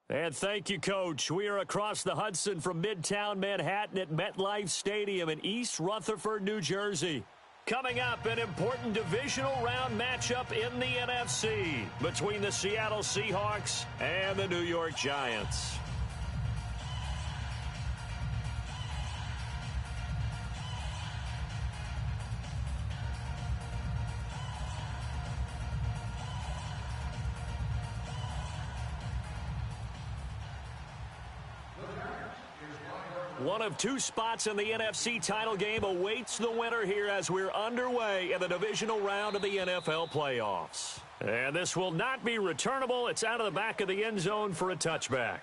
And thank you, Coach. We are across the Hudson from Midtown Manhattan at MetLife Stadium in East Rutherford, New Jersey. Coming up, an important divisional round matchup in the NFC between the Seattle Seahawks and the New York Giants. One of two spots in the NFC title game awaits the winner here as we're underway in the divisional round of the NFL playoffs. And this will not be returnable. It's out of the back of the end zone for a touchback.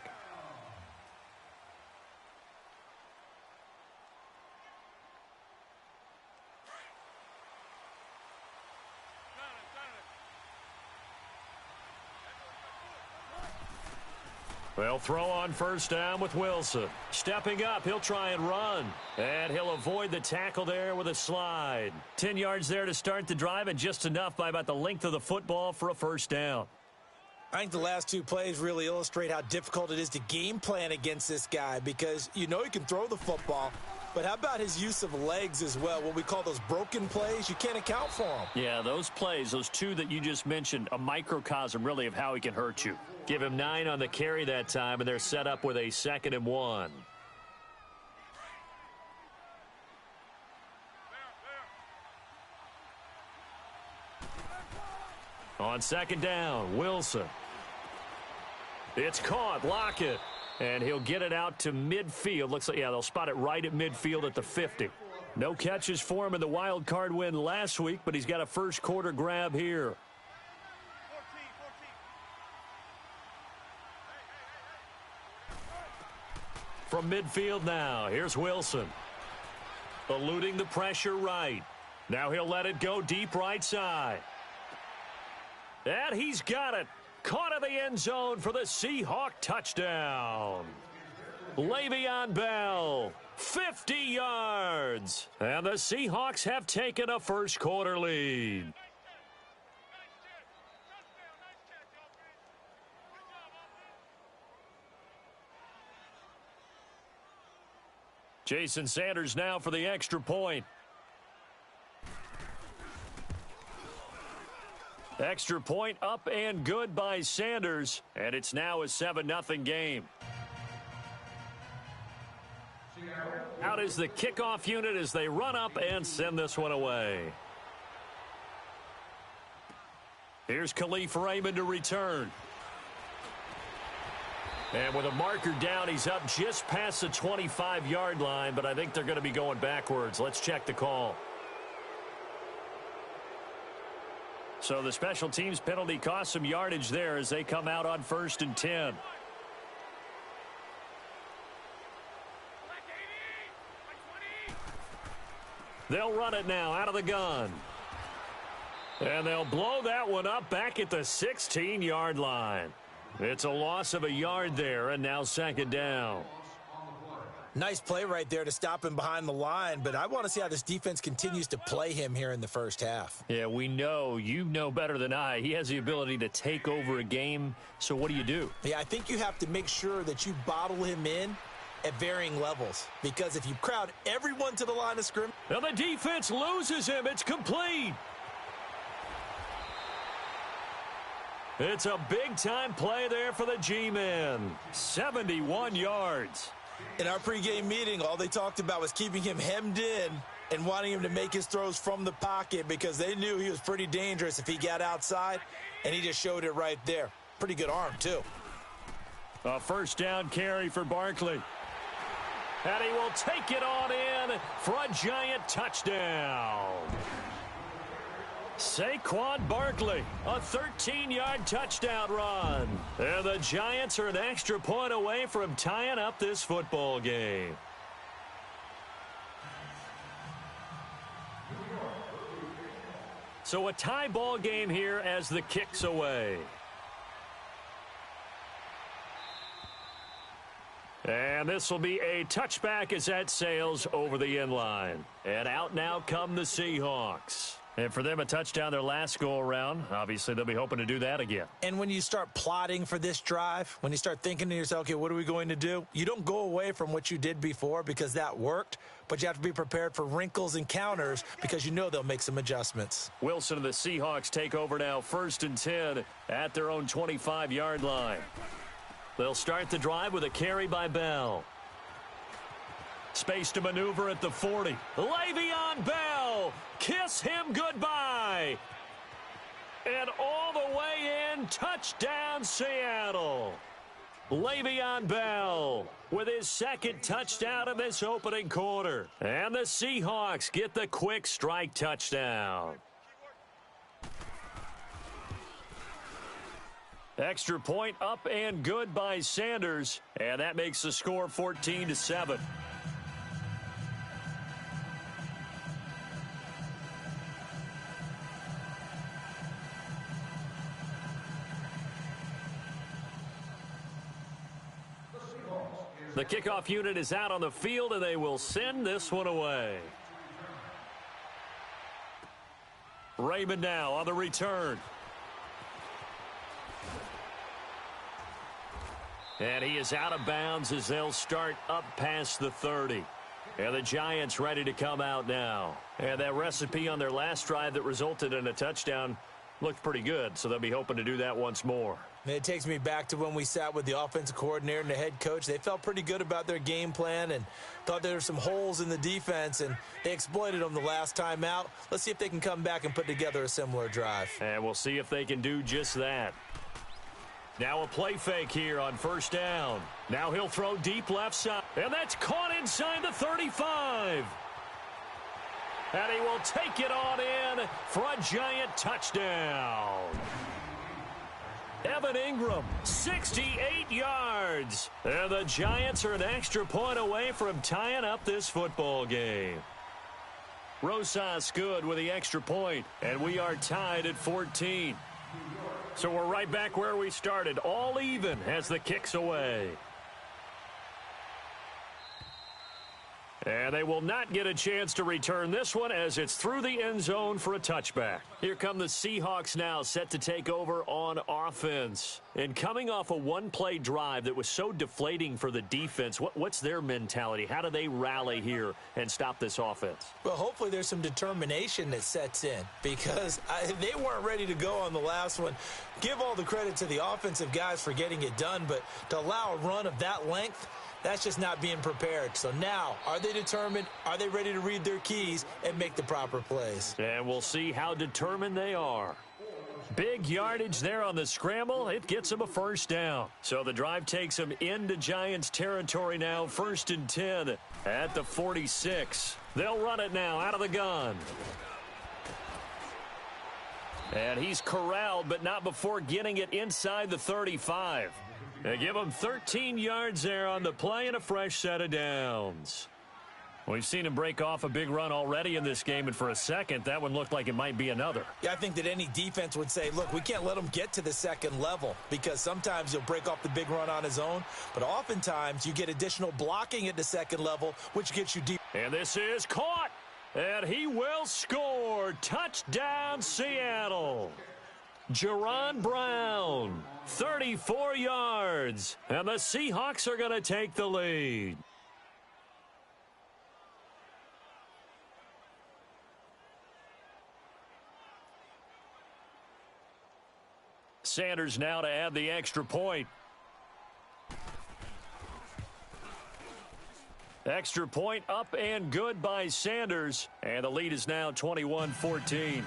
They'll throw on first down with Wilson. Stepping up, he'll try and run. And he'll avoid the tackle there with a slide. 10 yards there to start the drive, and just enough by about the length of the football for a first down. I think the last two plays really illustrate how difficult it is to game plan against this guy, because you know he can throw the football, but how about his use of legs as well? What we call those broken plays, you can't account for them. Yeah, those plays, those two that you just mentioned, a microcosm really of how he can hurt you. Give him 9 on the carry that time, and they're set up with a 2nd and 1. On 2nd down, Wilson. It's caught, Lockett. And he'll get it out to midfield. Looks like, yeah, they'll spot it right at midfield at the 50. No catches for him in the wild card win last week, but he's got a first quarter grab here. From midfield now, here's Wilson. Eluding the pressure right. Now he'll let it go deep right side. And he's got it. Caught in the end zone for the Seahawk touchdown. Le'Veon Bell, 50 yards. And the Seahawks have taken a first quarter lead. Jason Sanders now for the extra point. Extra point up and good by Sanders, and it's now a 7-0 game. Out is the kickoff unit as they run up and send this one away. Here's Khalif Raymond to return. And with a marker down, he's up just past the 25-yard line, but I think they're going to be going backwards. Let's check the call. So the special teams penalty cost some yardage there as they come out on 1st and 10. They'll run it now out of the gun. And they'll blow that one up back at the 16-yard line. It's a loss of a yard there, and now 2nd down. Nice play right there to stop him behind the line, but I want to see how this defense continues to play him here in the first half. Yeah, we know. You know better than I. He has the ability to take over a game, so what do? Yeah, I think you have to make sure that you bottle him in at varying levels, because if you crowd everyone to the line of scrimmage... Now the defense loses him. It's complete. It's a big-time play there for the G-men. 71 yards. In our pregame meeting, all they talked about was keeping him hemmed in and wanting him to make his throws from the pocket, because they knew he was pretty dangerous if he got outside, and he just showed it right there. Pretty good arm, too. A first down carry for Barkley. And he will take it on in for a giant touchdown. Saquon Barkley, a 13-yard touchdown run. And the Giants are an extra point away from tying up this football game. So a tie ball game here as the kick's away. And this will be a touchback as that sails over the end line. And out now come the Seahawks. And for them, a touchdown their last go-around. Obviously, they'll be hoping to do that again. And when you start plotting for this drive, when you start thinking to yourself, okay, what are we going to do? You don't go away from what you did before because that worked, but you have to be prepared for wrinkles and counters because you know they'll make some adjustments. Wilson and the Seahawks take over now, 1st and 10 at their own 25-yard line. They'll start the drive with a carry by Bell. Space to maneuver at the 40. Le'Veon Bell, kiss him goodbye. And all the way in, touchdown Seattle. Le'Veon Bell with his second touchdown of this opening quarter. And the Seahawks get the quick strike touchdown. Extra point up and good by Sanders. And that makes the score 14-7. The kickoff unit is out on the field, and they will send this one away. Raymond now on the return. And he is out of bounds as they'll start up past the 30. And the Giants ready to come out now. And that recipe on their last drive that resulted in a touchdown looked pretty good, so they'll be hoping to do that once more. It takes me back to when we sat with the offensive coordinator and the head coach. They felt pretty good about their game plan and thought there were some holes in the defense, and they exploited them the last time out. Let's see if they can come back and put together a similar drive. And we'll see if they can do just that. Now a play fake here on 1st down. Now he'll throw deep left side, and that's caught inside the 35. And he will take it on in for a Giant touchdown. Evan Ingram, 68 yards. And the Giants are an extra point away from tying up this football game. Rosas good with the extra point, and we are tied at 14. So we're right back where we started, all even as the kick's away. And they will not get a chance to return this one as it's through the end zone for a touchback. Here come the Seahawks now, set to take over on offense. And coming off a one-play drive that was so deflating for the defense, what's their mentality? How do they rally here and stop this offense? Well, hopefully there's some determination that sets in because they weren't ready to go on the last one. Give all the credit to the offensive guys for getting it done, but to allow a run of that length, that's just not being prepared. So now, are they determined? Are they ready to read their keys and make the proper plays? And we'll see how determined they are. Big yardage there on the scramble. It gets them a 1st down. So the drive takes them into Giants territory now. 1st and 10 at the 46. They'll run it now out of the gun. And he's corralled, but not before getting it inside the 35. They give him 13 yards there on the play and a fresh set of downs. We've seen him break off a big run already in this game, and for a second, that one looked like it might be another. Yeah, I think that any defense would say, look, we can't let him get to the second level because sometimes he'll break off the big run on his own, but oftentimes you get additional blocking at the second level, which gets you deep. And this is caught, and he will score. Touchdown, Seattle. Jaron Brown, 34 yards, and the Seahawks are going to take the lead. Sanders now to add the extra point. Extra point up and good by Sanders, and the lead is now 21-14.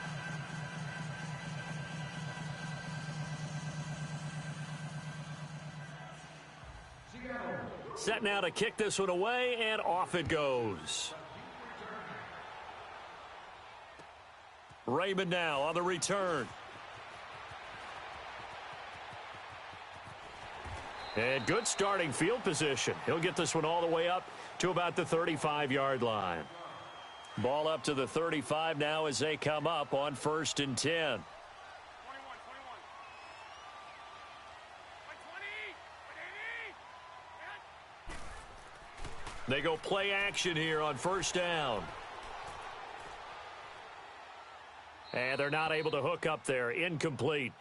Set now to kick this one away, and off it goes. Raymond now on the return. And good starting field position. He'll get this one all the way up to about the 35-yard line. Ball up to the 35 now as they come up on 1st and 10. They go play action here on 1st down. And they're not able to hook up there. Incomplete.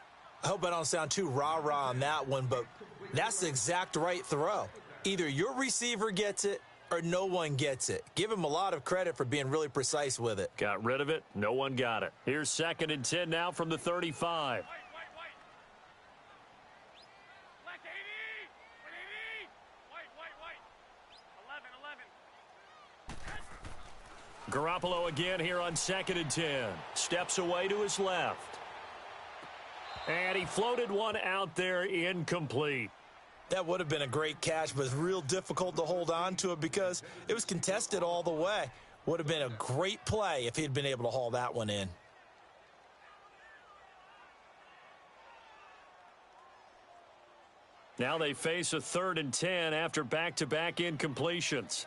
I hope I don't sound too rah-rah on that one, but that's the exact right throw. Either your receiver gets it or no one gets it. Give him a lot of credit for being really precise with it. Got rid of it. No one got it. Here's 2nd and 10 now from the 35. Garoppolo again here on 2nd and 10. Steps away to his left. And he floated one out there, incomplete. That would have been a great catch, but it's real difficult to hold on to it because it was contested all the way. Would have been a great play if he'd been able to haul that one in. Now they face a 3rd and 10 after back-to-back incompletions.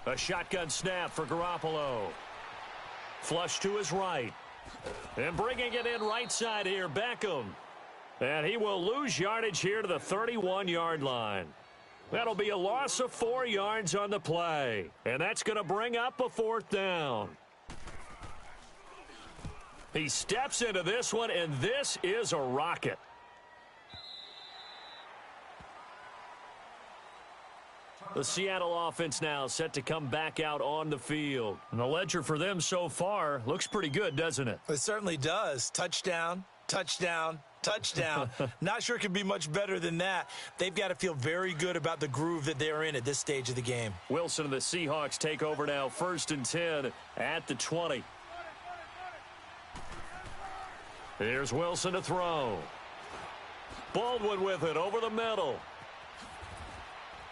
A shotgun snap for Garoppolo. Flush to his right. And bringing it in right side here, Beckham. And he will lose yardage here to the 31-yard line. That'll be a loss of 4 yards on the play. And that's going to bring up a 4th down. He steps into this one, and this is a rocket. The Seattle offense now set to come back out on the field. And the ledger for them so far looks pretty good, doesn't it? It certainly does. Touchdown, touchdown, touchdown. Not sure it can be much better than that. They've got to feel very good about the groove that they're in at this stage of the game. Wilson and the Seahawks take over now, 1st and 10 at the 20. Here's Wilson to throw. Baldwin with it over the middle.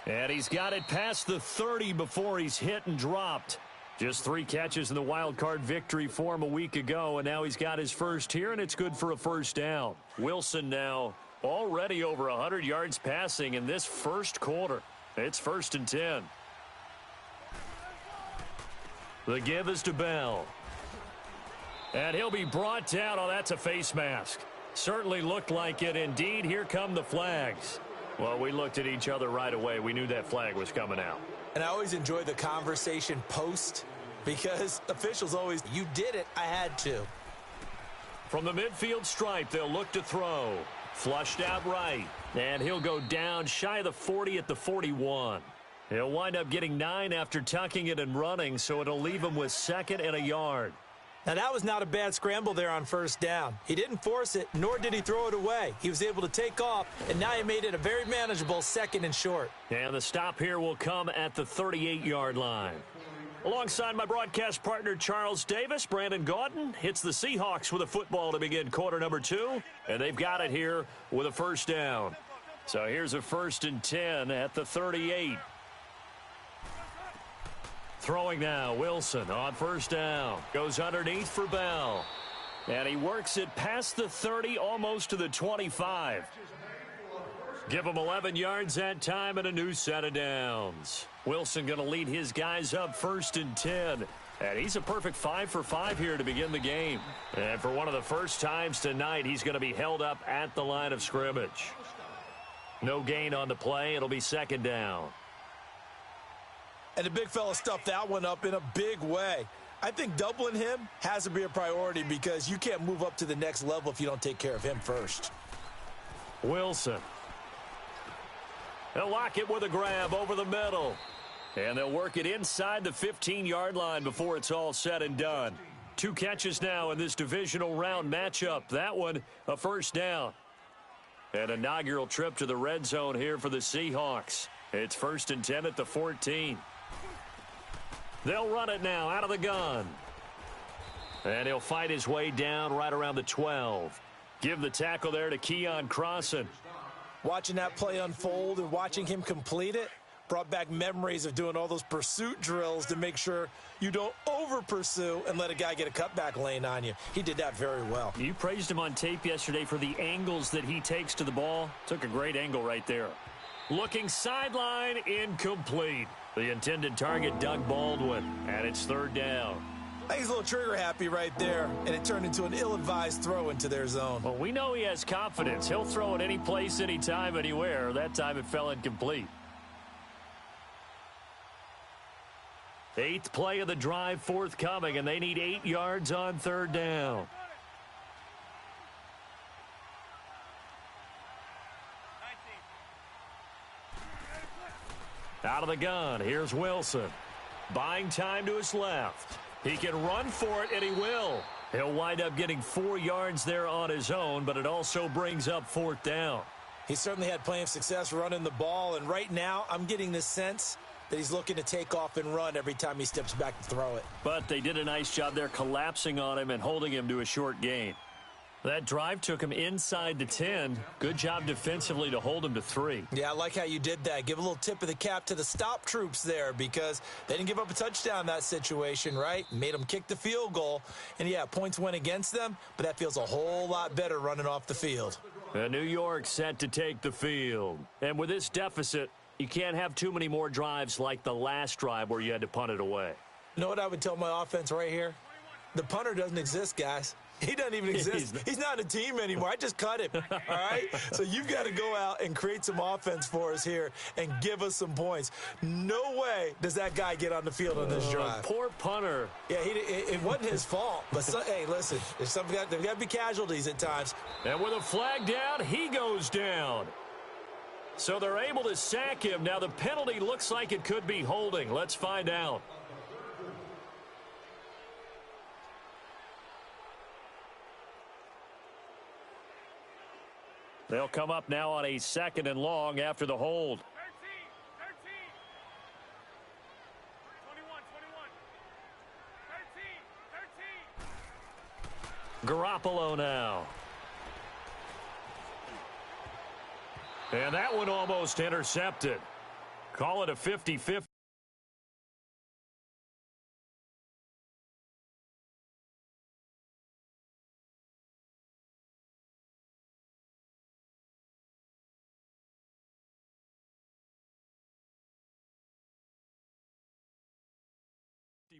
And he's got it past the 30 before he's hit and dropped. Just 3 catches in the wild card victory for him a week ago, and now he's got his first here, and it's good for a 1st down. Wilson now already over 100 yards passing in this first quarter. It's 1st and 10. The give is to Bell. And he'll be brought down. Oh, that's a face mask. Certainly looked like it. Indeed, here come the flags. Well, we looked at each other right away. We knew that flag was coming out. And I always enjoy the conversation post because officials always, you did it, I had to. From the midfield stripe, they'll look to throw. Flushed out right. And he'll go down shy of the 40 at the 41. He'll wind up getting 9 after tucking it and running, so it'll leave him with 2nd and a yard. Now, that was not a bad scramble there on 1st down. He didn't force it, nor did he throw it away. He was able to take off, and now he made it a very manageable 2nd and short. And the stop here will come at the 38-yard line. Alongside my broadcast partner, Charles Davis, Brandon Gaudin hits the Seahawks with a football to begin quarter number 2, and they've got it here with a 1st down. So here's a 1st and 10 at the 38. Throwing now, Wilson on 1st down. Goes underneath for Bell. And he works it past the 30, almost to the 25. Give him 11 yards that time and a new set of downs. Wilson going to lead his guys up 1st and 10. And he's a perfect 5 for 5 here to begin the game. And for one of the first times tonight, he's going to be held up at the line of scrimmage. No gain on the play. It'll be 2nd down. And the big fella stuffed that one up in a big way. I think doubling him has to be a priority because you can't move up to the next level if you don't take care of him first. Wilson. They'll lock it with a grab over the middle. And they'll work it inside the 15-yard line before it's all said and done. 2 catches now in this divisional round matchup. That one, a 1st down. An inaugural trip to the red zone here for the Seahawks. It's 1st and 10 at the 14. They'll run it now out of the gun. And he'll fight his way down right around the 12. Give the tackle there to Keon Crossan. Watching that play unfold and watching him complete it brought back memories of doing all those pursuit drills to make sure you don't over-pursue and let a guy get a cutback lane on you. He did that very well. You praised him on tape yesterday for the angles that he takes to the ball. Took a great angle right there. Looking sideline, incomplete. The intended target, Doug Baldwin, and it's 3rd down. I think he's a little trigger happy right there, and it turned into an ill-advised throw into their zone. Well, we know he has confidence. He'll throw it any place, anytime, anywhere. That time it fell incomplete. 8th play of the drive forthcoming, and they need 8 yards on 3rd down. Out of the gun, here's Wilson. Buying time to his left. He can run for it, and he will. He'll wind up getting 4 yards there on his own, but it also brings up 4th down. He certainly had plenty of success running the ball, and right now I'm getting the sense that he's looking to take off and run every time he steps back to throw it. But they did a nice job there collapsing on him and holding him to a short gain. That drive took him inside the 10. Good job defensively to hold him to 3. Yeah, I like how you did that. Give a little tip of the cap to the stop troops there because they didn't give up a touchdown in that situation, right? Made them kick the field goal. And, yeah, points went against them, but that feels a whole lot better running off the field. New York set to take the field. And with this deficit, you can't have too many more drives like the last drive where you had to punt it away. You know what I would tell my offense right here? The punter doesn't exist, guys. He doesn't even exist. He's not a team anymore. I just cut him, all right? So you've got to go out and create some offense for us here and give us some points. No way does that guy get on the field on this drive. Poor punter. Yeah, it wasn't his fault. But, hey, listen, there's got to be casualties at times. And with a flag down, he goes down. So they're able to sack him. Now the penalty looks like it could be holding. Let's find out. They'll come up now on a 2nd and long after the hold. 13, 21, 21. 13. Garoppolo now. And that one almost intercepted. Call it a 50-50.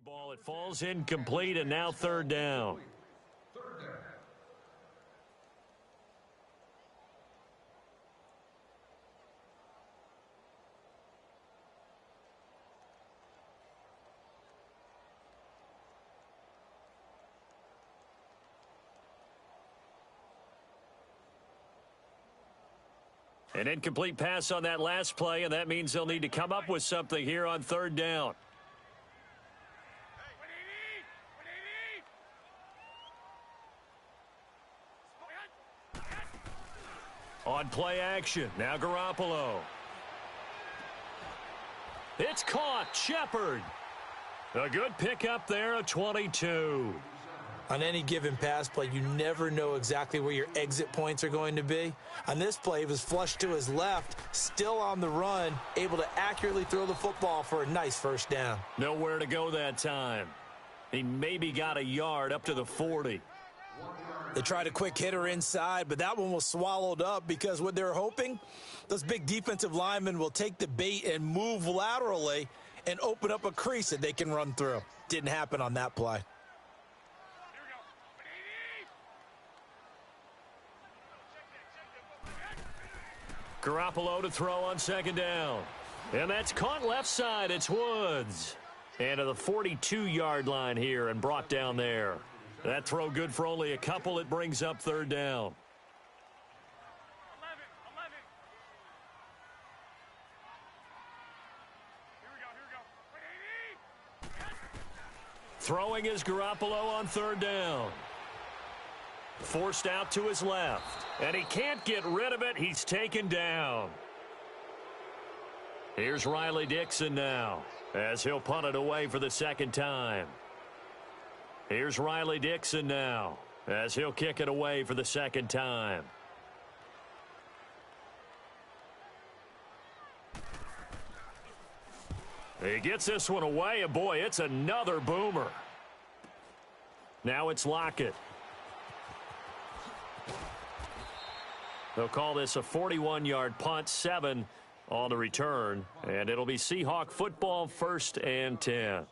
Ball, it falls incomplete, and now 3rd down. An incomplete pass on that last play, and that means they'll need to come up with something here on 3rd down. On play action, now Garoppolo. It's caught, Shepard. A good pickup there, a 22. On any given pass play, you never know exactly where your exit points are going to be. On this play, he was flushed to his left, still on the run, able to accurately throw the football for a nice 1st down. Nowhere to go that time. He maybe got a yard up to the 40. They tried a quick hitter inside, but that one was swallowed up because what they're hoping, those big defensive linemen will take the bait and move laterally and open up a crease that they can run through. Didn't happen on that play. Garoppolo to throw on 2nd down. And that's caught left side. It's Woods. And to the 42-yard line here and brought down there. That throw good for only a couple. It brings up 3rd down. 11. Here we go. Throwing is Garoppolo on 3rd down. Forced out to his left. And he can't get rid of it. He's taken down. Here's Riley Dixon now as he'll punt it away for the 2nd time. Here's Riley Dixon now as he'll kick it away for the 2nd time. He gets this one away, and boy, it's another boomer. Now it's Lockett. They'll call this a 41-yard punt, 7 on the return, and it'll be Seahawk football, 1st and 10.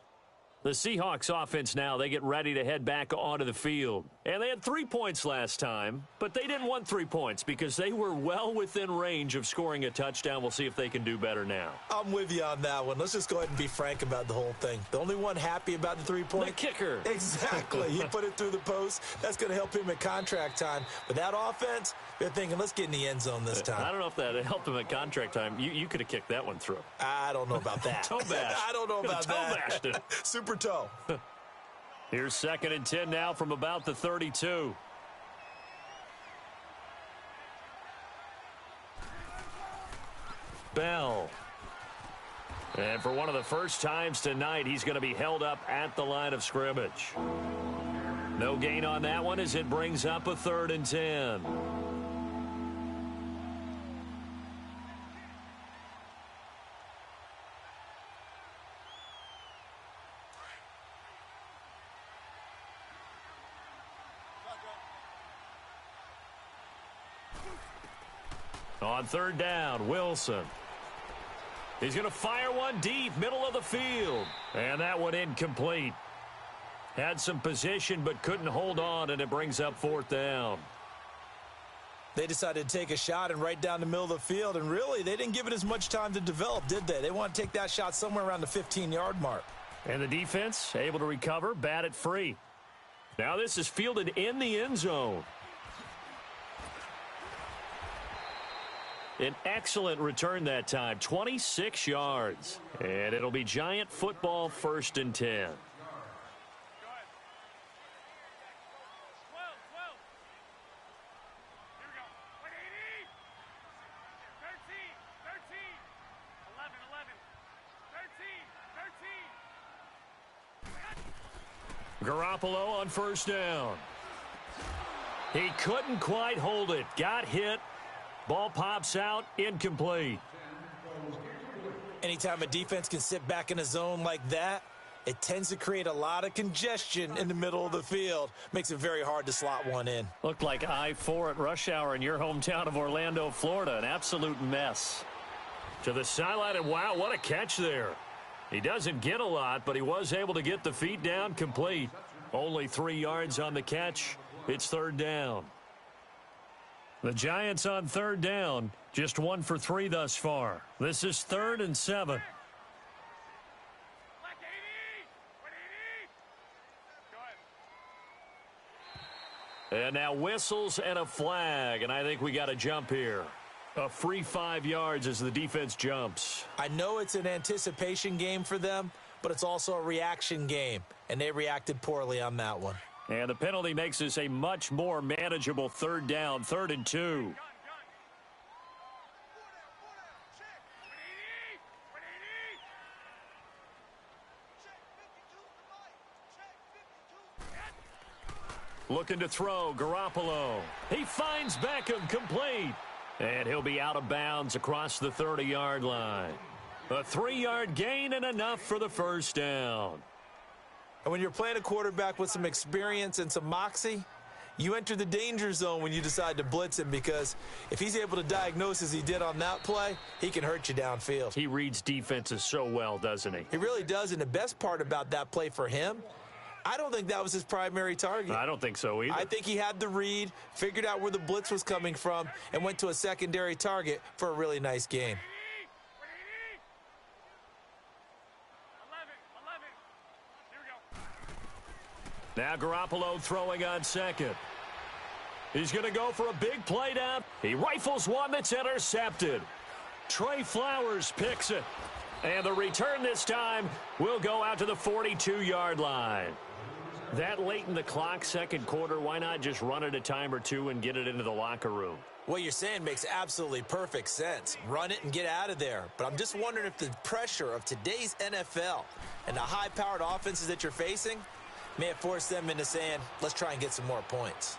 The Seahawks offense now, they get ready to head back onto the field. And they had 3 points last time, but they didn't want 3 points because they were well within range of scoring a touchdown. We'll see if they can do better now. I'm with you on that one. Let's just go ahead and be frank about the whole thing. The only one happy about the 3-point? The kicker. Exactly. He put it through the post. That's going to help him at contract time. But that offense, they're thinking, let's get in the end zone this time. I don't know if that helped him at contract time. You could have kicked that one through. I don't know about that. Toe bash. I don't know about that. Toe bashed it. Super toe. Here's 2nd and 10 now from about the 32. Bell. And for one of the first times tonight, he's going to be held up at the line of scrimmage. No gain on that one as it brings up a 3rd and 10. On 3rd down, Wilson. He's going to fire one deep, middle of the field. And that one incomplete. Had some position but couldn't hold on, and it brings up 4th down. They decided to take a shot and right down the middle of the field, and really, they didn't give it as much time to develop, did they? They want to take that shot somewhere around the 15-yard mark. And the defense able to recover, bat it free. Now this is fielded in the end zone. An excellent return that time, 26 yards. And it'll be Giant football 1st and 10. Go ahead. 12, 12. Here we go. 180. 13, 13. 11, 11. 13, 13. Garoppolo on 1st down. He couldn't quite hold it. Got hit. Ball pops out, incomplete. Anytime a defense can sit back in a zone like that, it tends to create a lot of congestion in the middle of the field. Makes it very hard to slot one in. Looked like I-4 at rush hour in your hometown of Orlando, Florida. An absolute mess. To the sideline, and wow, what a catch there. He doesn't get a lot, but he was able to get the feet down complete. Only 3 yards on the catch. It's 3rd down. The Giants on 3rd down, just 1 for 3 thus far. This is 3rd and 7. Black 80. 180. Go ahead. And now whistles and a flag, and I think we got a jump here. A free 5 yards as the defense jumps. I know it's an anticipation game for them, but it's also a reaction game, and they reacted poorly on that one. And the penalty makes this a much more manageable 3rd down, 3rd and 2. Gun, gun. 180. 180. Looking to throw, Garoppolo. He finds Beckham, complete. And he'll be out of bounds across the 30-yard line. A 3-yard gain and enough for the 1st down. And when you're playing a quarterback with some experience and some moxie, you enter the danger zone when you decide to blitz him, because if he's able to diagnose as he did on that play, he can hurt you downfield. He reads defenses so well, doesn't he? He really does, and the best part about that play for him, I don't think that was his primary target. I don't think so either. I think he had the read, figured out where the blitz was coming from, and went to a secondary target for a really nice game. 180. 11, 11. Here we go. Now Garoppolo throwing on 2nd. He's going to go for a big play down. He rifles one that's intercepted. Trey Flowers picks it. And the return this time will go out to the 42-yard line. That late in the clock, 2nd quarter, why not just run it a time or two and get it into the locker room? What you're saying makes absolutely perfect sense. Run it and get out of there. But I'm just wondering if the pressure of today's NFL and the high-powered offenses that you're facing may have forced them into saying, let's try and get some more points.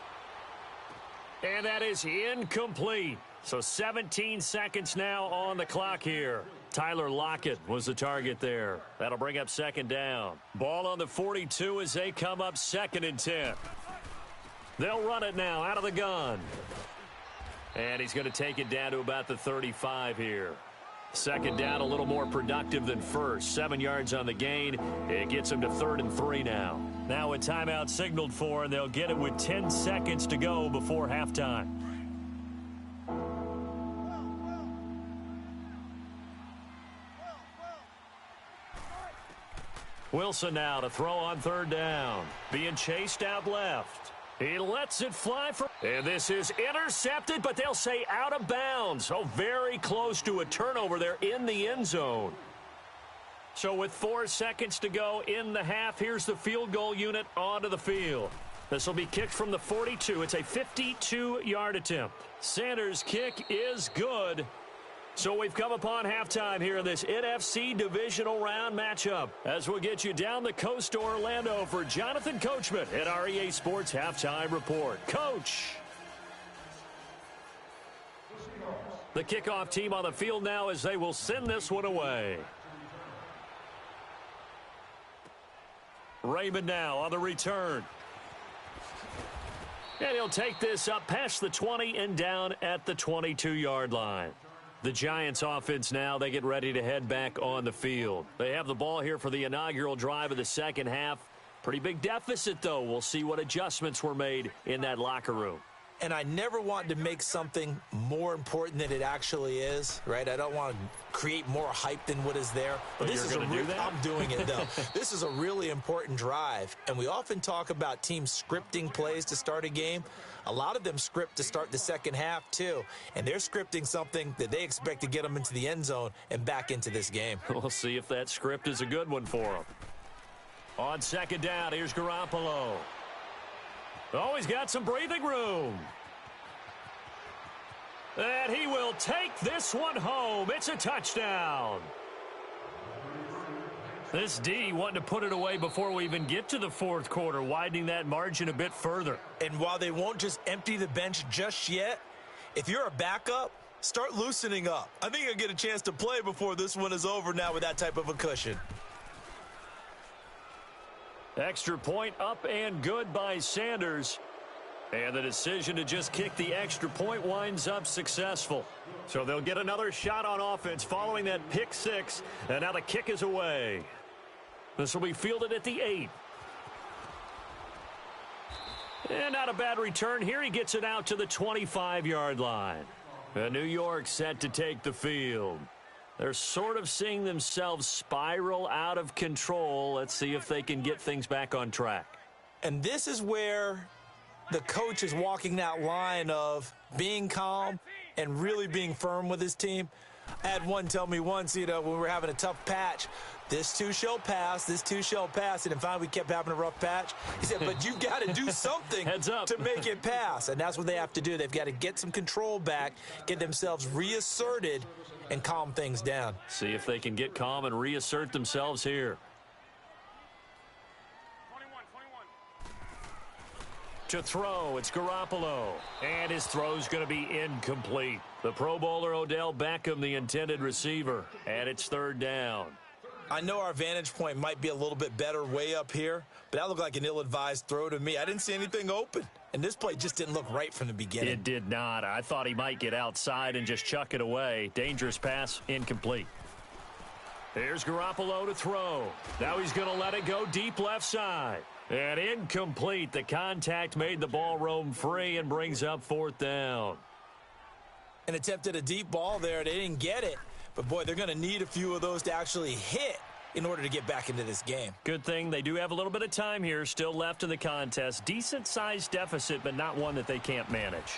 And that is incomplete. So 17 seconds now on the clock here. Tyler Lockett was the target there. That'll bring up 2nd down. Ball on the 42 as they come up 2nd and 10. They'll run it now out of the gun. And he's going to take it down to about the 35 here. Second down, a little more productive than first. 7 yards on the gain. It gets them to 3rd and 3 now. Now a timeout signaled for, and they'll get it with 10 seconds to go before halftime. Wilson now to throw on 3rd down. Being chased out left. He lets it fly for... And this is intercepted, but they'll say out of bounds. So very close to a turnover there in the end zone. So with 4 seconds to go in the half, here's the field goal unit onto the field. This will be kicked from the 42. It's a 52-yard attempt. Sanders' kick is good. So we've come upon halftime here in this NFC divisional round matchup. As we'll get you down the coast to Orlando for Jonathan Coachman at our EA Sports Halftime Report. Coach! The kickoff team on the field now as they will send this one away. Raymond now on the return. And he'll take this up past the 20 and down at the 22-yard line. The Giants offense now, they get ready to head back on the field. They have the ball here for the inaugural drive of the second half. Pretty big deficit, though. We'll see what adjustments were made in that locker room. And I never want to make something more important than it actually is, right? I don't want to create more hype than what is there. But this is I'm doing it, though. This is a really important drive. And we often talk about teams scripting plays to start a game. A lot of them script to start the second half, too. And they're scripting something that they expect to get them into the end zone and back into this game. We'll see if that script is a good one for them. On second down, here's Garoppolo. Oh, he's got some breathing room. And he will take this one home. It's a touchdown. This D wanting to put it away before we even get to the fourth quarter, widening that margin a bit further. And while they won't just empty the bench just yet, if you're a backup, start loosening up. I think you'll get a chance to play before this one is over now with that type of a cushion. Extra point up and good by Sanders. And the decision to just kick the extra point winds up successful. So they'll get another shot on offense following that pick six. And now the kick is away. This will be fielded at the 8. And not a bad return here. He gets it out to the 25-yard line. And New York set to take the field. They're sort of seeing themselves spiral out of control. Let's see if they can get things back on track. And this is where the coach is walking that line of being calm and really being firm with his team. I had one tell me once, when we were having a tough patch, this too shall pass, this too shall pass. And finally we kept having a rough patch. He said, but you got to do something to make it pass. And that's what they have to do. They've got to get some control back, get themselves reasserted, and calm things down. See if they can get calm and reassert themselves here. 21. To throw, it's Garoppolo. And his throw's going to be incomplete. The Pro Bowler Odell Beckham, the intended receiver. And it's third down. I know our vantage point might be a little bit better way up here, but that looked like an ill-advised throw to me. I didn't see anything open. And this play just didn't look right from the beginning. It did not. I thought he might get outside and just chuck it away. Dangerous pass, incomplete. Here's Garoppolo to throw. Now he's going to let it go deep left side. And incomplete. The contact made the ball roam free and brings up fourth down. And attempted a deep ball there. They didn't get it. But, boy, they're going to need a few of those to actually hit in order to get back into this game. Good thing they do have a little bit of time here still left in the contest. Decent-sized deficit, but not one that they can't manage.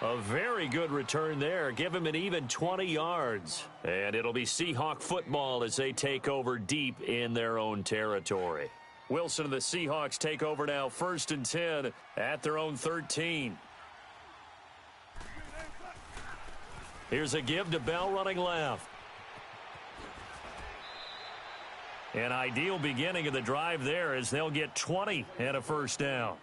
A very good return there. Give him an even 20 yards. And it'll be Seahawk football as they take over deep in their own territory. Wilson and the Seahawks take over now, 1st and 10 at their own 13. Here's a give to Bell running left. An ideal beginning of the drive there as they'll get 20 and a first down.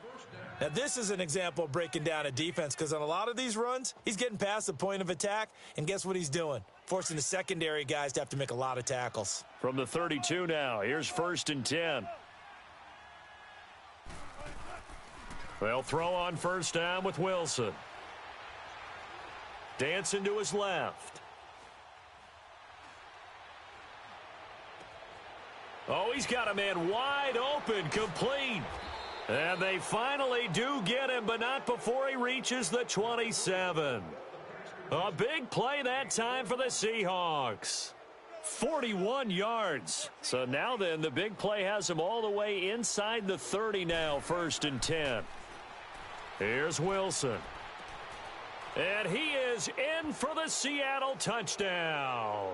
Now, this is an example of breaking down a defense because on a lot of these runs, he's getting past the point of attack, and guess what he's doing? Forcing the secondary guys to have to make a lot of tackles. From the 32 now, here's 1st and 10. They'll throw on first down with Wilson. Dancing to his left. Oh, he's got a man wide open, complete. And they finally do get him, but not before he reaches the 27. A big play that time for the Seahawks. 41 yards. So now then, the big play has him all the way inside the 30 now, 1st and 10. Here's Wilson. And he is in for the Seattle touchdown.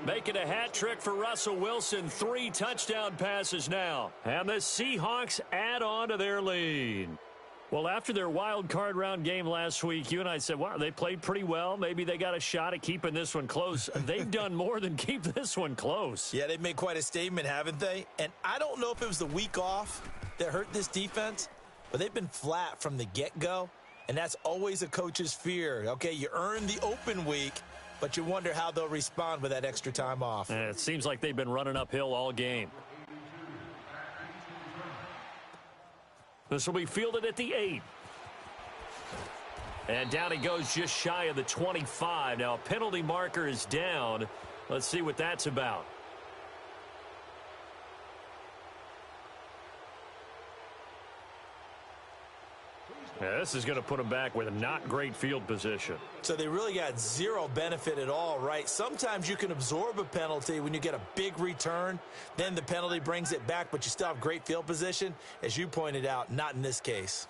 Making a hat trick for Russell Wilson. 3 touchdown passes now. And the Seahawks add on to their lead. Well, after their wild card round game last week, you and I said, wow, they played pretty well. Maybe they got a shot at keeping this one close. They've done more than keep this one close. Yeah, they've made quite a statement, haven't they? And I don't know if it was the week off that hurt this defense, but they've been flat from the get-go, and that's always a coach's fear. Okay, you earn the open week, but you wonder how they'll respond with that extra time off. And it seems like they've been running uphill all game. This will be fielded at the 8. And down he goes just shy of the 25. Now a penalty marker is down. Let's see what that's about. Yeah, this is going to put him back with a not great field position. So they really got zero benefit at all, right? Sometimes you can absorb a penalty when you get a big return. Then the penalty brings it back, but you still have great field position. As you pointed out, not in this case.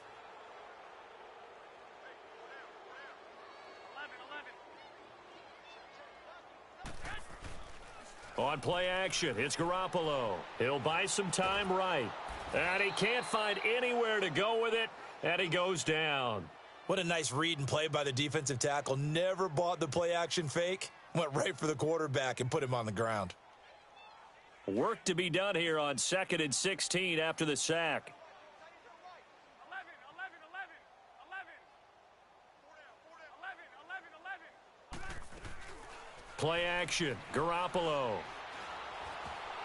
On play action, it's Garoppolo. He'll buy some time right. And he can't find anywhere to go with it. And he goes down. What a nice read and play by the defensive tackle. Never bought the play-action fake. Went right for the quarterback and put him on the ground. Work to be done here on 2nd and 16 after the sack. Play action, Garoppolo.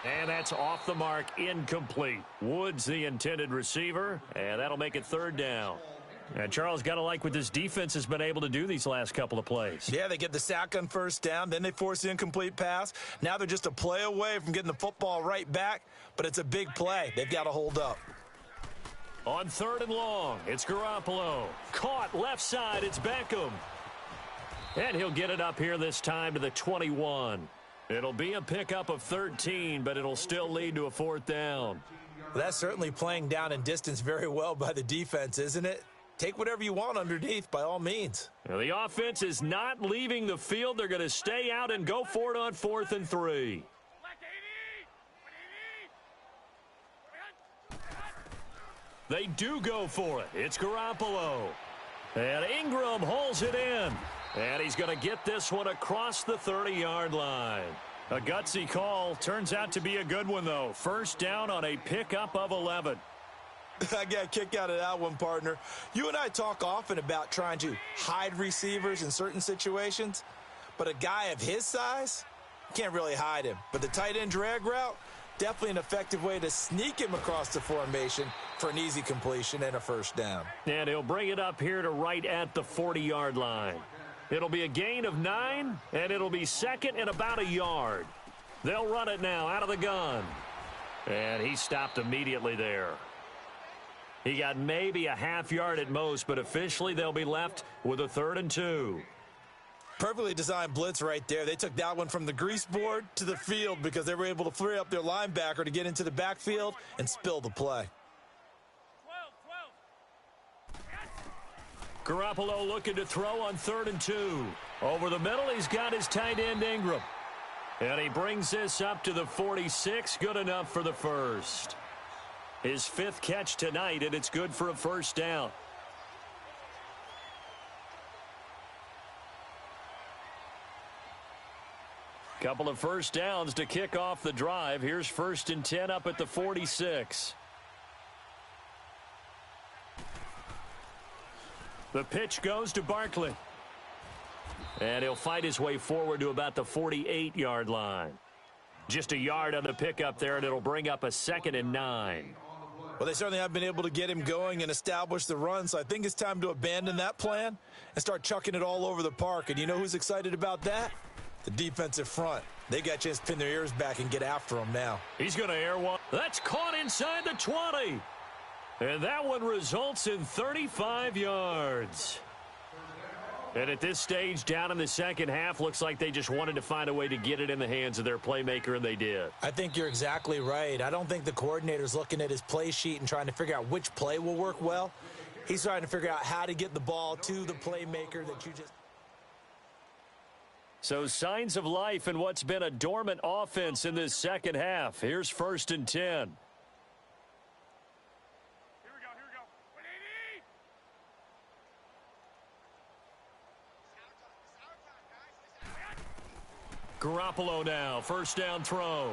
And that's off the mark, incomplete. Woods the intended receiver, and that'll make it 3rd down. And Charles, got to like what this defense has been able to do these last couple of plays. Yeah, they get the sack on 1st down, then they force the incomplete pass. Now they're just a play away from getting the football right back, but it's a big play. They've got to hold up. On 3rd and long, it's Garoppolo. Caught left side, it's Beckham. And he'll get it up here this time to the 21. It'll be a pickup of 13, but it'll still lead to a 4th down. Well, that's certainly playing down in distance very well by the defense, isn't it? Take whatever you want underneath by all means. Now, the offense is not leaving the field. They're going to stay out and go for it on 4th and 3. They do go for it. It's Garoppolo. And Ingram holds it in. And he's going to get this one across the 30-yard line. A gutsy call. Turns out to be a good one, though. 1st down on a pickup of 11. I got a kick out of that one, partner. You and I talk often about trying to hide receivers in certain situations, but a guy of his size, can't really hide him. But the tight end drag route, definitely an effective way to sneak him across the formation for an easy completion and a 1st down. And he'll bring it up here to right at the 40-yard line. It'll be a gain of 9, and it'll be 2nd and about a yard. They'll run it now out of the gun. And he stopped immediately there. He got maybe a half yard at most, but officially they'll be left with a 3rd and 2. Perfectly designed blitz right there. They took that one from the grease board to the field because they were able to free up their linebacker to get into the backfield and spill the play. Garoppolo looking to throw on 3rd and 2. Over the middle, he's got his tight end Ingram. And he brings this up to the 46. Good enough for the 1st. His 5th catch tonight, and it's good for a 1st down. Couple of 1st downs to kick off the drive. Here's 1st and 10 up at the 46. The pitch goes to Barkley. And he'll fight his way forward to about the 48-yard line. Just a yard on the pickup there, and it'll bring up a 2nd and 9. Well, they certainly have been able to get him going and establish the run, so I think it's time to abandon that plan and start chucking it all over the park. And you know who's excited about that? The defensive front, they got a chance to pin their ears back and get after them now. He's going to air one. That's caught inside the 20. And that one results in 35 yards. And at this stage, down in the second half, looks like they just wanted to find a way to get it in the hands of their playmaker, and they did. I think you're exactly right. I don't think the coordinator's looking at his play sheet and trying to figure out which play will work well. He's trying to figure out how to get the ball to the playmaker that you just... So signs of life in what's been a dormant offense in this second half. Here's 1st and 10. Garoppolo now, first down throw.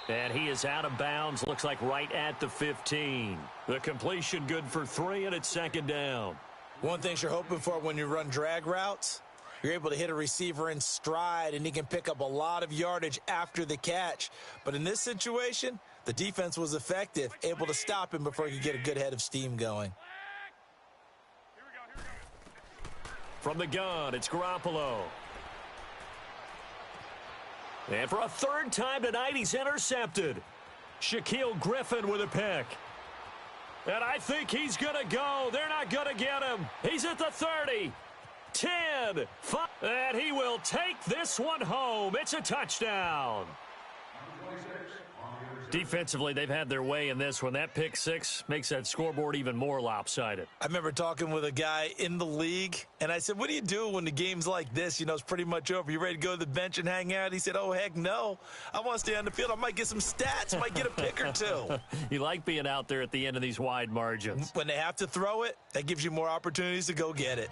And he is out of bounds, looks like right at the 15. The completion good for 3, and it's second down. One thing you're hoping for when you run drag routes, you're able to hit a receiver in stride, and he can pick up a lot of yardage after the catch. But in this situation, the defense was effective, able to stop him before he could get a good head of steam going. From the gun, it's Garoppolo. And for a third time tonight, he's intercepted. Shaquille Griffin with a pick. And I think he's going to go. They're not going to get him. He's at the 30. 10. 5. And he will take this one home. It's a touchdown. Defensively, they've had their way in this one. That pick six makes that scoreboard even more lopsided. I remember talking with a guy in the league, and I said, what do you do when the game's like this? You know, it's pretty much over. You ready to go to the bench and hang out? He said, oh, heck no. I want to stay on the field. I might get some stats. Might get a pick or two. You like being out there at the end of these wide margins. When they have to throw it, that gives you more opportunities to go get it.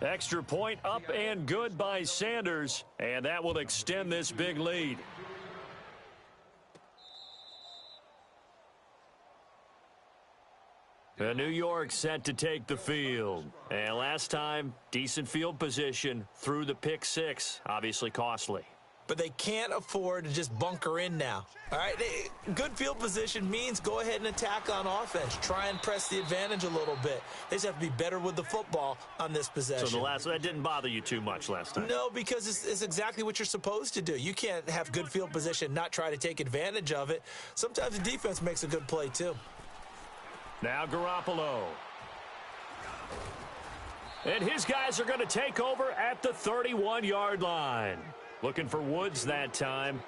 Extra point up and good by Sanders, and that will extend this big lead. New York set to take the field. And last time, decent field position through the pick six. Obviously costly. But they can't afford to just bunker in now. All right, good field position means go ahead and attack on offense. Try and press the advantage a little bit. They just have to be better with the football on this possession. So that didn't bother you too much last time? No, because it's exactly what you're supposed to do. You can't have good field position, not try to take advantage of it. Sometimes the defense makes a good play too. Now Garoppolo. And his guys are going to take over at the 31-yard line. Looking for Woods that time.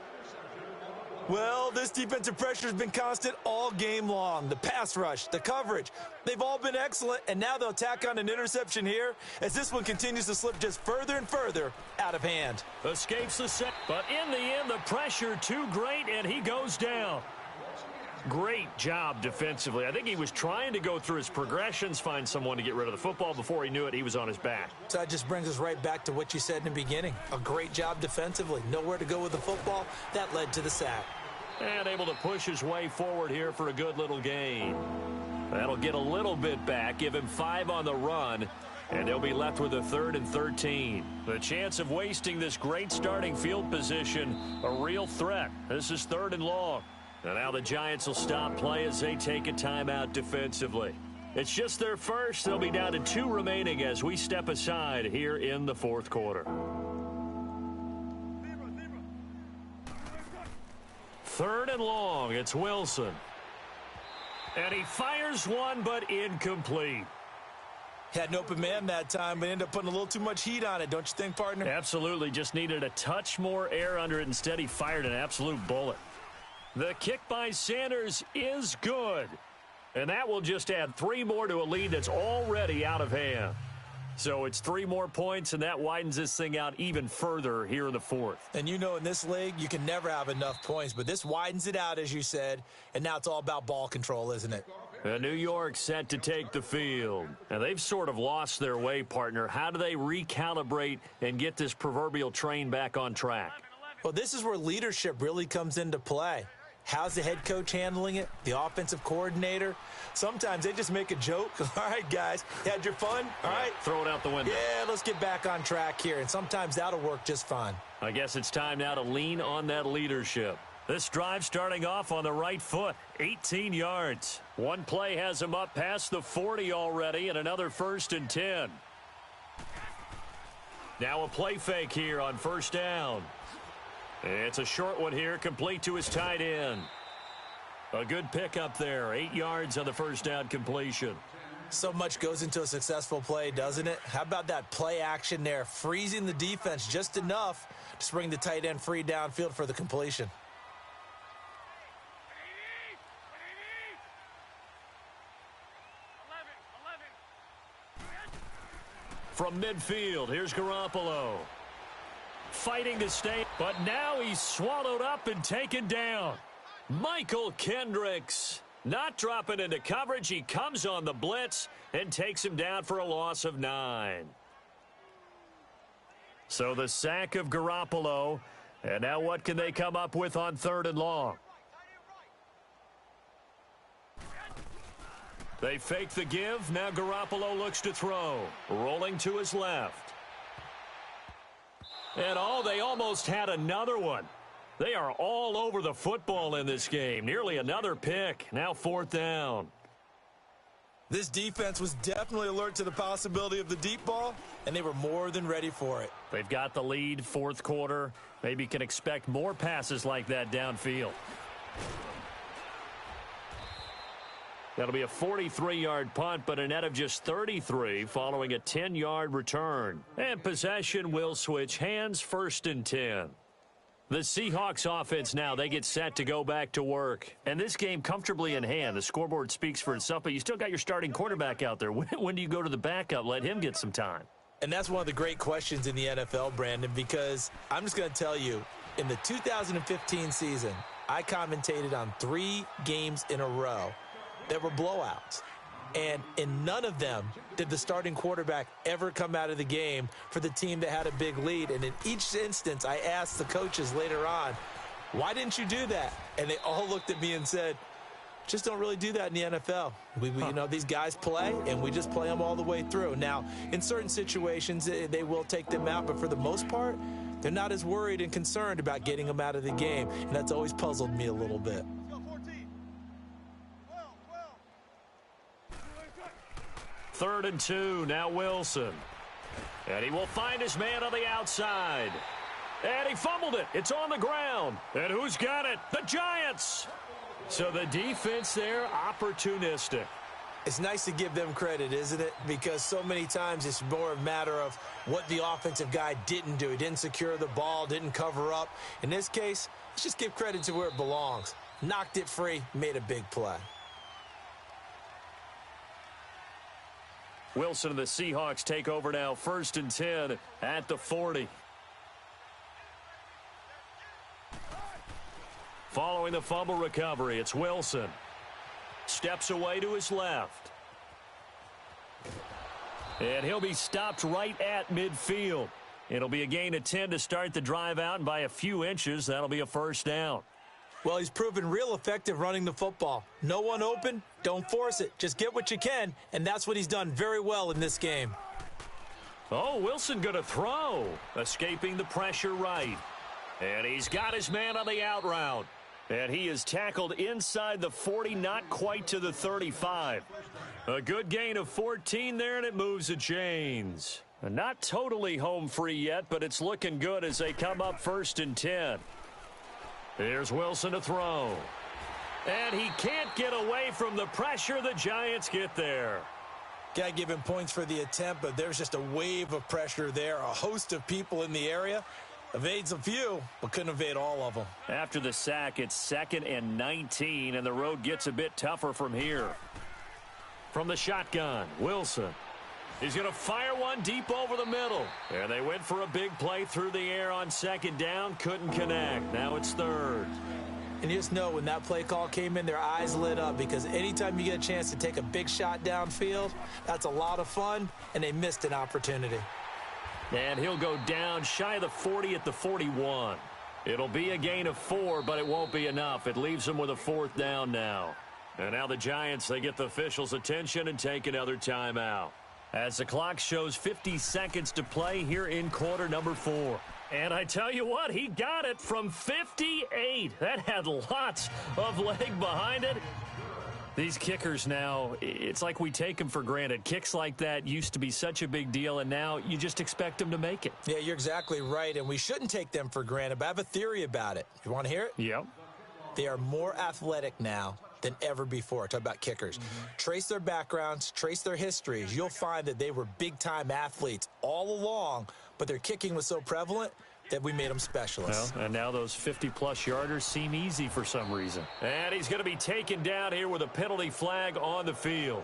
Well, this defensive pressure has been constant all game long. The pass rush, the coverage, they've all been excellent, and now they'll tack on an interception here as this one continues to slip just further and further out of hand. Escapes the set, but in the end, the pressure too great, and he goes down. Great job defensively. I think he was trying to go through his progressions, find someone to get rid of the football. Before he knew it, he was on his back. So that just brings us right back to what you said in the beginning. A great job defensively. Nowhere to go with the football. That led to the sack. And able to push his way forward here for a good little gain. That'll get a little bit back, give him 5 on the run, and they'll be left with a 3rd and 13. The chance of wasting this great starting field position, a real threat. This is 3rd and long. And now the Giants will stop play as they take a timeout defensively. It's just their first. They'll be down to 2 remaining as we step aside here in the 4th quarter. 3rd and long. It's Wilson. And he fires one, but incomplete. Had an open man that time, but ended up putting a little too much heat on it, don't you think, partner? Absolutely. Just needed a touch more air under it. Instead, he fired an absolute bullet. The kick by Sanders is good. And that will just add 3 more to a lead that's already out of hand. So it's 3 more points, and that widens this thing out even further here in the 4th. And you know in this league, you can never have enough points, but this widens it out, as you said, and now it's all about ball control, isn't it? New York set to take the field. And they've sort of lost their way, partner. How do they recalibrate and get this proverbial train back on track? Well, this is where leadership really comes into play. How's the head coach handling it? The offensive coordinator? Sometimes they just make a joke. All right, guys, had your fun? All right. Throw it out the window. Yeah, let's get back on track here. And sometimes that'll work just fine. I guess it's time now to lean on that leadership. This drive starting off on the right foot, 18 yards. One play has him up past the 40 already, and another 1st and 10. Now a play fake here on first down. It's a short one here, complete to his tight end. A good pickup there, 8 yards on the first down completion. So much goes into a successful play, doesn't it? How about that play action there, freezing the defense just enough to bring the tight end free downfield for the completion. From midfield, here's Garoppolo. Fighting to stay, but now he's swallowed up and taken down. Michael Kendricks not dropping into coverage. He comes on the blitz and takes him down for a loss of 9. So the sack of Garoppolo. And now what can they come up with on 3rd and long? They fake the give. Now Garoppolo looks to throw. Rolling to his left. And they almost had another one. They are all over the football in this game. Nearly another pick. Now 4th down. This defense was definitely alert to the possibility of the deep ball, and they were more than ready for it. They've got the lead, 4th quarter. Maybe can expect more passes like that downfield. That'll be a 43-yard punt, but a net of just 33 following a 10-yard return. And possession will switch hands, 1st and 10. The Seahawks offense now, they get set to go back to work. And this game comfortably in hand. The scoreboard speaks for itself, but you still got your starting quarterback out there. When do you go to the backup? Let him get some time. And that's one of the great questions in the NFL, Brandon, because I'm just going to tell you, in the 2015 season, I commentated on 3 games in a row that were blowouts. And in none of them did the starting quarterback ever come out of the game for the team that had a big lead. And in each instance, I asked the coaches later on, why didn't you do that? And they all looked at me and said, just don't really do that in the NFL. You know, these guys play, and we just play them all the way through. Now, in certain situations, they will take them out, but for the most part, they're not as worried and concerned about getting them out of the game. And that's always puzzled me a little bit. 3rd and 2, now Wilson. And he will find his man on the outside. And he fumbled it. It's on the ground. And who's got it? The Giants. So the defense there, opportunistic. It's nice to give them credit, isn't it? Because so many times it's more a matter of what the offensive guy didn't do. He didn't secure the ball, didn't cover up. In this case, let's just give credit to where it belongs. Knocked it free, made a big play. Wilson and the Seahawks take over now, 1st and 10 at the 40. Following the fumble recovery, it's Wilson. Steps away to his left. And he'll be stopped right at midfield. It'll be a gain of 10 to start the drive out, and by a few inches, that'll be a 1st down. Well, he's proven real effective running the football. No one open, don't force it. Just get what you can, and that's what he's done very well in this game. Oh, Wilson going to throw. Escaping the pressure right. And he's got his man on the out route. And he is tackled inside the 40, not quite to the 35. A good gain of 14 there, and it moves the chains. Not totally home free yet, but it's looking good as they come up 1st and 10. Here's Wilson to throw. And he can't get away from the pressure. The Giants get there. Got to give him points for the attempt, but there's just a wave of pressure there. A host of people in the area. Evades a few, but couldn't evade all of them. After the sack, it's 2nd and 19, and the road gets a bit tougher from here. From the shotgun, Wilson. He's going to fire one deep over the middle. And they went for a big play through the air on 2nd down. Couldn't connect. Now it's 3rd. And you just know when that play call came in, their eyes lit up, because anytime you get a chance to take a big shot downfield, that's a lot of fun, and they missed an opportunity. And he'll go down shy of the 40 at the 41. It'll be a gain of 4, but it won't be enough. It leaves them with a 4th down now. And now the Giants, they get the officials' attention and take another timeout. As the clock shows 50 seconds to play here in quarter number 4. And I tell you what, he got it from 58. That had lots of leg behind it. These kickers now, it's like we take them for granted. Kicks like that used to be such a big deal, and now you just expect them to make it. Yeah, you're exactly right, and we shouldn't take them for granted, but I have a theory about it. You want to hear it? Yep. They are more athletic now than ever before. Talk about kickers. Trace their backgrounds, trace their histories. You'll find that they were big-time athletes all along, but their kicking was so prevalent that we made them specialists. Well, and now those 50-plus yarders seem easy for some reason. And he's going to be taken down here with a penalty flag on the field.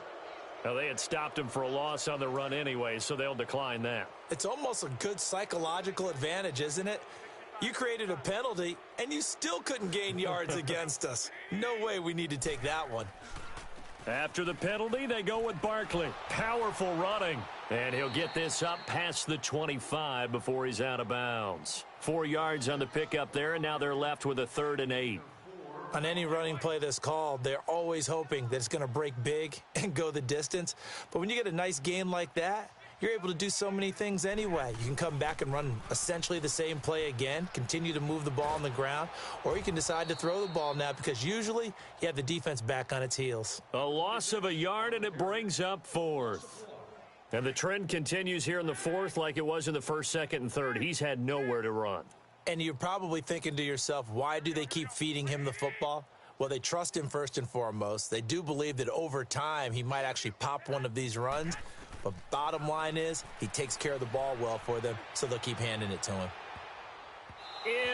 Now, they had stopped him for a loss on the run anyway, so they'll decline that. It's almost a good psychological advantage, isn't it? You created a penalty, and you still couldn't gain yards against us. No way we need to take that one. After the penalty, they go with Barkley. Powerful running. And he'll get this up past the 25 before he's out of bounds. 4 yards on the pickup there, and now they're left with a 3rd and 8. On any running play that's called, they're always hoping that it's going to break big and go the distance. But when you get a nice gain like that, you're able to do so many things anyway. You can come back and run essentially the same play again, continue to move the ball on the ground, or you can decide to throw the ball now because usually you have the defense back on its heels. A loss of a yard, and it brings up 4th. And the trend continues here in the 4th like it was in the 1st, 2nd, and 3rd. He's had nowhere to run. And you're probably thinking to yourself, why do they keep feeding him the football? Well, they trust him first and foremost. They do believe that over time he might actually pop one of these runs. But bottom line is he takes care of the ball well for them, so they'll keep handing it to him.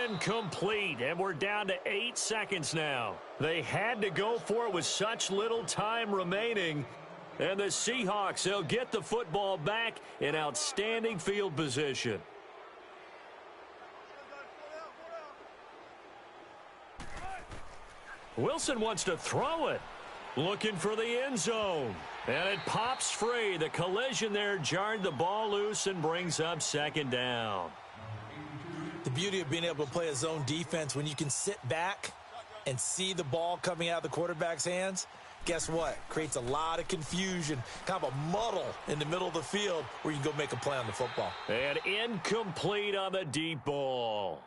Incomplete, and we're down to 8 seconds now. They had to go for it with such little time remaining. And the Seahawks, they'll get the football back in outstanding field position. Wilson wants to throw it. Looking for the end zone. And it pops free. The collision there jarred the ball loose and brings up 2nd down. The beauty of being able to play a zone defense when you can sit back and see the ball coming out of the quarterback's hands, guess what? Creates a lot of confusion, kind of a muddle in the middle of the field where you can go make a play on the football. And incomplete on the deep ball.